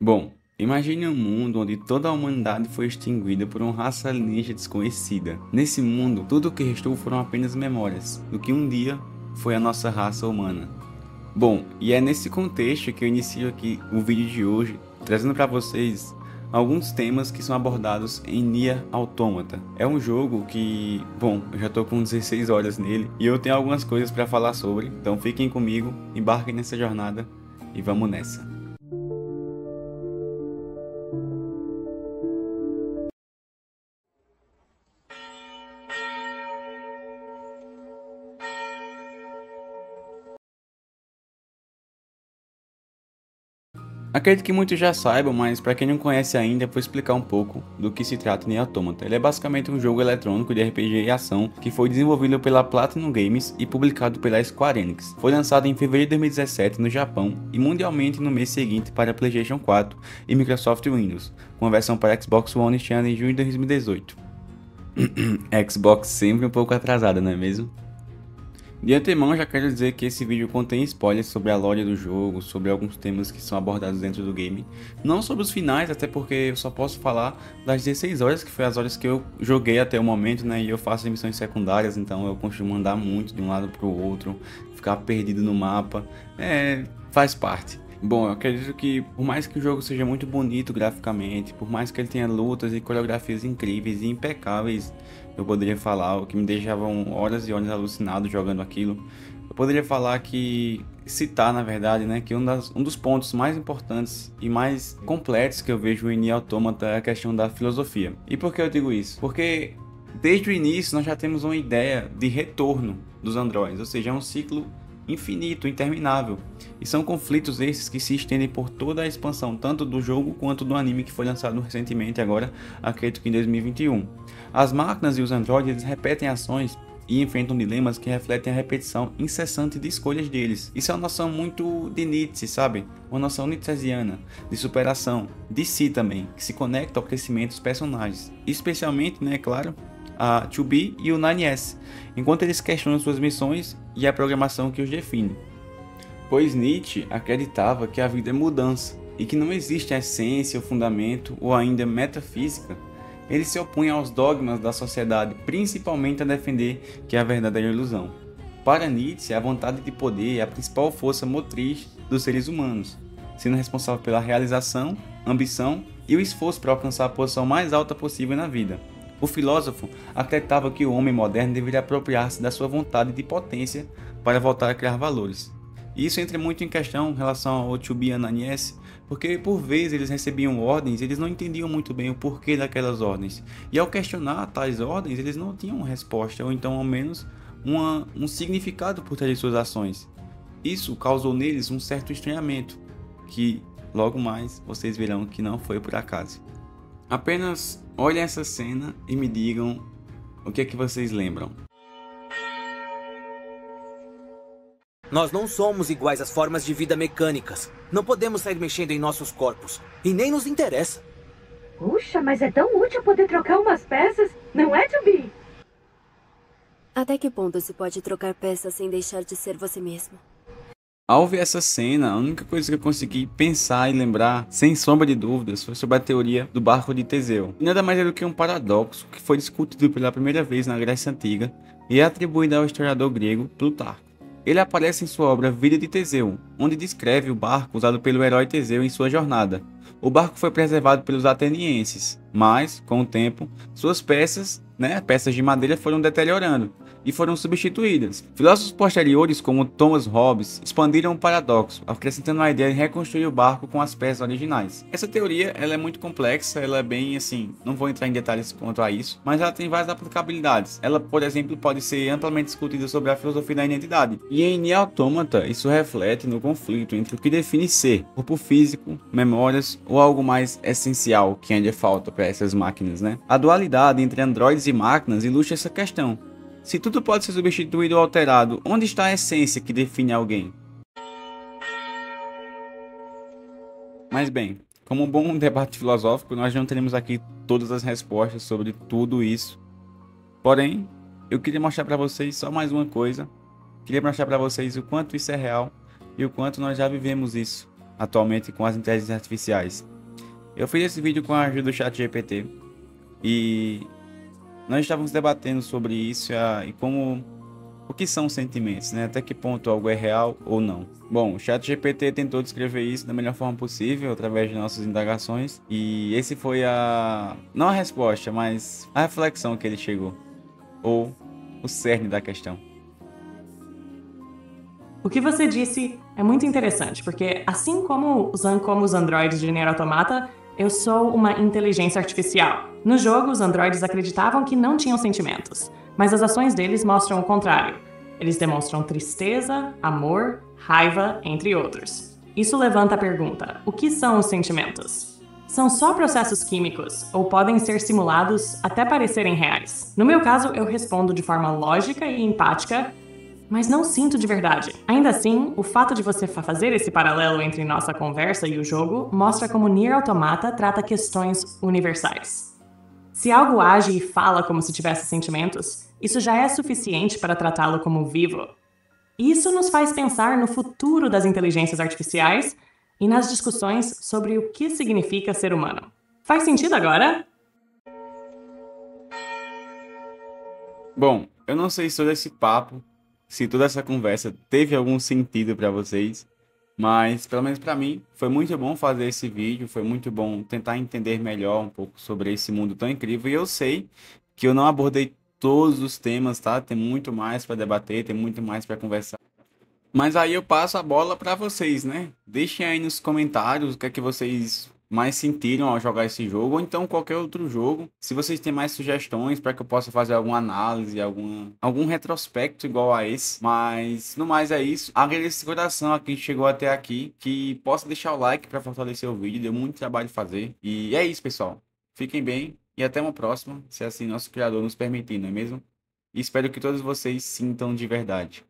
Bom, imagine um mundo onde toda a humanidade foi extinguida por uma raça alienígena desconhecida. Nesse mundo, tudo o que restou foram apenas memórias do que um dia foi a nossa raça humana. Bom, e é nesse contexto que eu inicio aqui o vídeo de hoje, trazendo para vocês alguns temas que são abordados em Nier Automata. É um jogo que, bom, eu já tô com 16 horas nele e eu tenho algumas coisas para falar sobre, então fiquem comigo, embarquem nessa jornada e vamos nessa. Acredito que muitos já saibam, mas para quem não conhece ainda, vou explicar um pouco do que se trata Nier Automata. Ele é basicamente um jogo eletrônico de RPG e ação que foi desenvolvido pela Platinum Games e publicado pela Square Enix. Foi lançado em fevereiro de 2017 no Japão e mundialmente no mês seguinte para PlayStation 4 e Microsoft Windows, com a versão para Xbox One este ano em junho de 2018. Xbox sempre um pouco atrasada, não é mesmo? De antemão, já quero dizer que esse vídeo contém spoilers sobre a lore do jogo, sobre alguns temas que são abordados dentro do game. Não sobre os finais, até porque eu só posso falar das 16 horas, que foi as horas que eu joguei até o momento, né? E eu faço missões secundárias, então eu costumo andar muito de um lado para o outro, ficar perdido no mapa. Faz parte. Bom, eu acredito que por mais que o jogo seja muito bonito graficamente, por mais que ele tenha lutas e coreografias incríveis e impecáveis, eu poderia falar, o que me deixavam horas e horas alucinado jogando aquilo, eu poderia falar que, citar na verdade, né, que um dos pontos mais importantes e mais completos que eu vejo em Nier Automata é a questão da filosofia. E por que eu digo isso? Porque desde o início nós já temos uma ideia de retorno dos androides, ou seja, é um ciclo infinito, interminável. E são conflitos esses que se estendem por toda a expansão, tanto do jogo quanto do anime que foi lançado recentemente, agora, acredito que em 2021. As máquinas e os androides eles repetem ações e enfrentam dilemas que refletem a repetição incessante de escolhas deles. Isso é uma noção muito de Nietzsche, sabe? Uma noção nietzschiana, de superação, de si também, que se conecta ao crescimento dos personagens. Especialmente, né, claro, a 2B e o 9S, enquanto eles questionam suas missões e a programação que os define. Pois Nietzsche acreditava que a vida é mudança e que não existe essência ou fundamento ou ainda metafísica. Ele se opunha aos dogmas da sociedade, principalmente a defender que a verdade era ilusão. Para Nietzsche, a vontade de poder é a principal força motriz dos seres humanos, sendo responsável pela realização, ambição e o esforço para alcançar a posição mais alta possível na vida. O filósofo acreditava que o homem moderno deveria apropriar-se da sua vontade de potência para voltar a criar valores. E isso entra muito em questão em relação ao 2B e Ananias, porque por vezes eles recebiam ordens e eles não entendiam muito bem o porquê daquelas ordens. E ao questionar tais ordens, eles não tinham resposta, ou então ao menos um significado por trás de suas ações. Isso causou neles um certo estranhamento, que logo mais vocês verão que não foi por acaso. Apenas olhem essa cena e me digam o que é que vocês lembram. Nós não somos iguais às formas de vida mecânicas. Não podemos sair mexendo em nossos corpos. E nem nos interessa. Puxa, mas é tão útil poder trocar umas peças, não é, 2B? Até que ponto se pode trocar peças sem deixar de ser você mesmo? Ao ver essa cena, a única coisa que eu consegui pensar e lembrar, sem sombra de dúvidas, foi sobre a teoria do barco de Teseu. E nada mais é do que um paradoxo que foi discutido pela primeira vez na Grécia Antiga e é atribuído ao historiador grego Plutarco. Ele aparece em sua obra Vida de Teseu, onde descreve o barco usado pelo herói Teseu em sua jornada. O barco foi preservado pelos atenienses, mas, com o tempo, suas peças de madeira foram deteriorando e foram substituídas. Filósofos posteriores como Thomas Hobbes expandiram o paradoxo, acrescentando a ideia de reconstruir o barco com as peças originais. Essa teoria ela é muito complexa, ela é bem assim, não vou entrar em detalhes quanto a isso, mas ela tem várias aplicabilidades. Ela, por exemplo, pode ser amplamente discutida sobre a filosofia da identidade. E em Nier Automata, isso reflete no conflito entre o que define ser, corpo físico, memórias ou algo mais essencial que ainda falta para essas máquinas, né? A dualidade entre androides e máquinas ilustra essa questão. Se tudo pode ser substituído ou alterado, onde está a essência que define alguém? Mas bem, como um bom debate filosófico, nós não teremos aqui todas as respostas sobre tudo isso. Porém, eu queria mostrar para vocês só mais uma coisa. Queria mostrar para vocês o quanto isso é real e o quanto nós já vivemos isso atualmente com as inteligências artificiais. Eu fiz esse vídeo com a ajuda do ChatGPT e nós estávamos debatendo sobre isso e como o que são sentimentos, né? Até que ponto algo é real ou não. Bom, o ChatGPT tentou descrever isso da melhor forma possível através de nossas indagações e esse foi não a resposta, mas a reflexão que ele chegou, ou o cerne da questão. O que você disse é muito interessante, porque assim como os androides de Nier Automata, eu sou uma inteligência artificial. No jogo, os androides acreditavam que não tinham sentimentos, mas as ações deles mostram o contrário. Eles demonstram tristeza, amor, raiva, entre outros. Isso levanta a pergunta: o que são os sentimentos? São só processos químicos, ou podem ser simulados até parecerem reais? No meu caso, eu respondo de forma lógica e empática, mas não sinto de verdade. Ainda assim, o fato de você fazer esse paralelo entre nossa conversa e o jogo mostra como Nier Automata trata questões universais. Se algo age e fala como se tivesse sentimentos, isso já é suficiente para tratá-lo como vivo. Isso nos faz pensar no futuro das inteligências artificiais e nas discussões sobre o que significa ser humano. Faz sentido agora? Bom, eu não sei se todo esse papo, se toda essa conversa teve algum sentido para vocês, mas pelo menos para mim foi muito bom fazer esse vídeo, foi muito bom tentar entender melhor um pouco sobre esse mundo tão incrível. E eu sei que eu não abordei todos os temas, tá? Tem muito mais para debater, tem muito mais para conversar. Mas aí eu passo a bola para vocês, né? Deixem aí nos comentários o que é que vocês mais sentiram ao jogar esse jogo, ou então qualquer outro jogo. Se vocês têm mais sugestões para que eu possa fazer alguma análise, algum retrospecto igual a esse. Mas no mais é isso. Agradeço de coração a quem chegou até aqui, que possa deixar o like para fortalecer o vídeo. Deu muito trabalho fazer. E é isso, pessoal. Fiquem bem e até uma próxima, se assim nosso criador nos permitir, não é mesmo? E espero que todos vocês sintam de verdade.